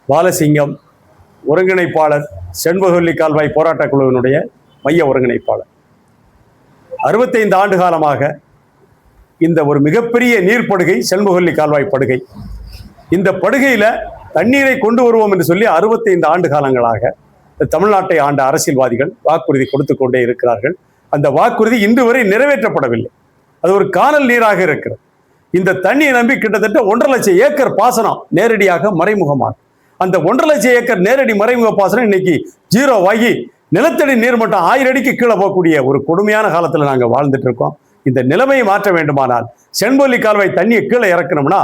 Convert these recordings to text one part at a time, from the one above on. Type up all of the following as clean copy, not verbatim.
பாலசிங்கம், ஒருங்கிணைப்பாளர், செண்பகவல்லி கால்வாய் போராட்டக் குழுவினுடைய மைய ஒருங்கிணைப்பாளர். 65 ஆண்டு காலமாக இந்த ஒரு மிகப்பெரிய நீர்ப்படுகை செண்பகவல்லி கால்வாய் படுகை. இந்த படுகையில தண்ணீரை கொண்டு வருவோம் என்று சொல்லி 65 ஆண்டு காலங்களாக தமிழ்நாட்டை ஆண்ட அரசியல்வாதிகள் வாக்குறுதி கொடுத்து கொண்டே இருக்கிறார்கள். அந்த வாக்குறுதி இன்று வரை நிறைவேற்றப்படவில்லை. அது ஒரு காணல் நீராக இருக்கிறது. இந்த தண்ணியை நம்பி கிட்டத்தட்ட 1.5 லட்சம் ஏக்கர் பாசனம் நேரடியாக மறைமுகமாக, அந்த 1.5 லட்சம் ஏக்கர் நேரடி மறைமுக பாசனம் இன்னைக்கு ஜீரோவாகி நிலத்தடி நீர்மட்டம் 1000 அடிக்கு கீழே போகக்கூடிய ஒரு கொடுமையான காலத்தில் நாங்கள் வாழ்ந்துட்டு இருக்கோம். இந்த நிலைமையை மாற்ற வேண்டுமானால் செண்பகவல்லி கால்வாய் தண்ணியை கீழே இறக்கணும்னா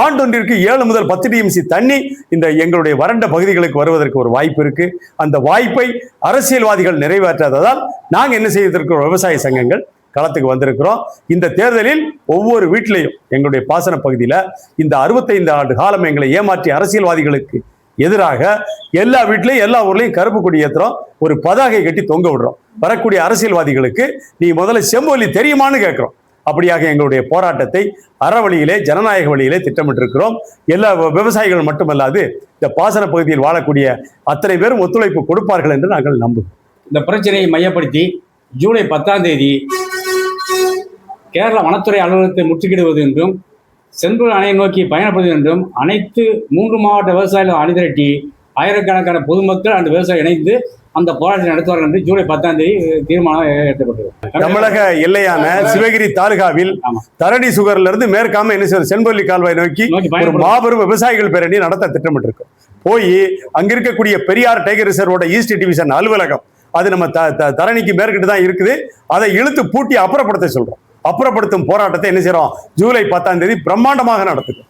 ஆண்டொன்றிற்கு 7 முதல் 10 டிஎம்சி தண்ணி இந்த எங்களுடைய வறண்ட பகுதிகளுக்கு வருவதற்கு ஒரு வாய்ப்பு இருக்கு. அந்த வாய்ப்பை அரசியல்வாதிகள் நிறைவேற்றாததால் நாங்கள் என்ன செய்திருக்கிறோம்? விவசாய சங்கங்கள் களத்துக்கு வந்திருக்கிறோம். இந்த தேர்தலில் ஒவ்வொரு வீட்டிலையும் எங்களுடைய பாசன பகுதியில் இந்த 65 ஆண்டு காலம் எங்களை ஏமாற்றிய அரசியல்வாதிகளுக்கு எதிராக எல்லா வீட்லையும் எல்லா ஊர்லையும் கருப்பு கொடி ஏற்றுறோம், ஒரு பதாகை கட்டி தொங்க விடுறோம். வரக்கூடிய அரசியல்வாதிகளுக்கு நீ முதல்ல செம்பொலி தெரியுமான்னு கேட்கிறோம். அப்படியாக எங்களுடைய போராட்டத்தை அறவழியிலே, ஜனநாயக வழியிலே திட்டமிட்டிருக்கிறோம். எல்லா விவசாயிகள் மட்டுமல்லாது இந்த பாசன பகுதியில் வாழக்கூடிய அத்தனை பேரும் ஒத்துழைப்பு கொடுப்பார்கள் என்று நாங்கள் நம்புகிறோம். இந்த பிரச்சனையை மையப்படுத்தி ஜூலை 10ஆம் தேதி கேரள வனத்துறை அலுவலகத்தை முற்றுகிடுவது என்றும் செண்பகவல்லி அணையை நோக்கி பயணப்படுவது என்றும் அனைத்து 3 மாவட்ட விவசாயிகள் அணிதிரட்டி ஆயிரக்கணக்கான பொதுமக்கள் அந்த விவசாயி இணைந்து அந்த போராட்டத்தை நடத்துவார்கள் என்று ஜூலை 10ஆம் தேதி தீர்மானம் ஏற்றப்பட்டது. தமிழக எல்லையான சிவகிரி தாலுகாவில் தரணி சுகர்ல இருந்து மேற்காம என்ன செய்வது, செண்பகவல்லி கால்வாய் நோக்கி ஒரு மாபெரும் விவசாயிகள் பேரணி நடத்த திட்டமிட்டிருக்கோம். போய் அங்க இருக்கக்கூடிய பெரியார் டைகர் ரிசர்வோட ஈஸ்ட் டிவிஷன் அலுவலகம், அது நம்ம தரணிக்கு மேற்கிட்டு தான் இருக்குது. அதை இழுத்து பூட்டி அப்புறப்படுத்த சொல்றோம். அப்புறப்படுத்தும் போராட்டத்தை என்ன செய்யறோம்? ஜூலை 10ஆம் தேதி பிரம்மாண்டமாக நடத்துகிறோம்.